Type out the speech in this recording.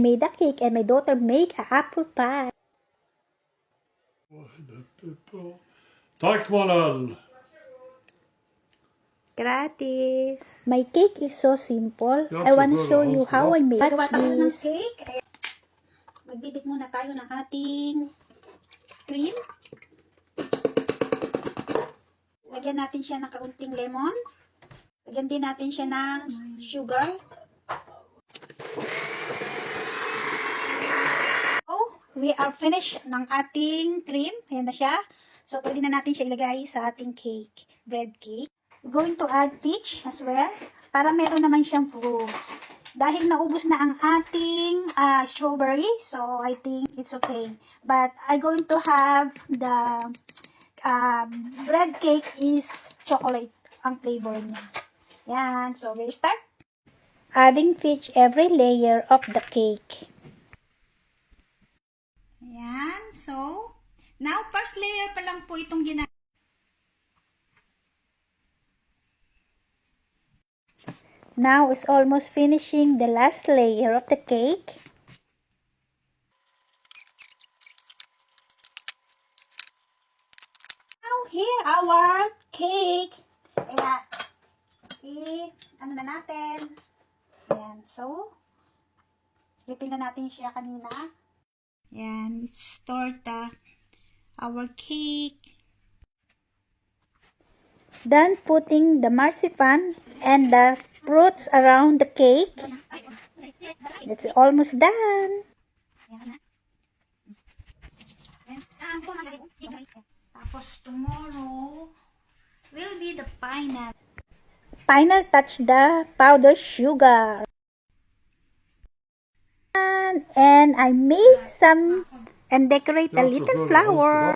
Made a cake and my daughter make a apple pie. Tack Manel! Gratis! My cake is so simple. Ja, I want to så show bra. you how I make Gawa tayo ng this. cake. Ayan. Magbibit muna tayo ng ating cream. Lagyan natin siya ng kaunting lemon. Lagyan din natin siya ng sugar. Oh, we are finished ng ating cream. Ayan na siya. So, pwede na natin siya ilagay sa ating cake, bread cake. We're going to add peach as well, para meron naman siyang fruits. Dahil naubos na ang ating strawberry, so I think it's okay. But I'm going to have the bread cake is chocolate ang flavor niya. Yan, so we start. Adding peach every layer of the cake. Ayan, so now first layer pa lang po itong ginagawa. Now is almost finishing the last layer of the cake. Now here our cake. Ayan. Ano na natin? Ayan, so splitting na natin siya kanina. Ayan, it's torta. Our cake. Done putting the marzipan and the fruits around the cake. It's almost done. Tapos tomorrow will be the final. Final touch, the powdered sugar. And I made some and decorate a little flower.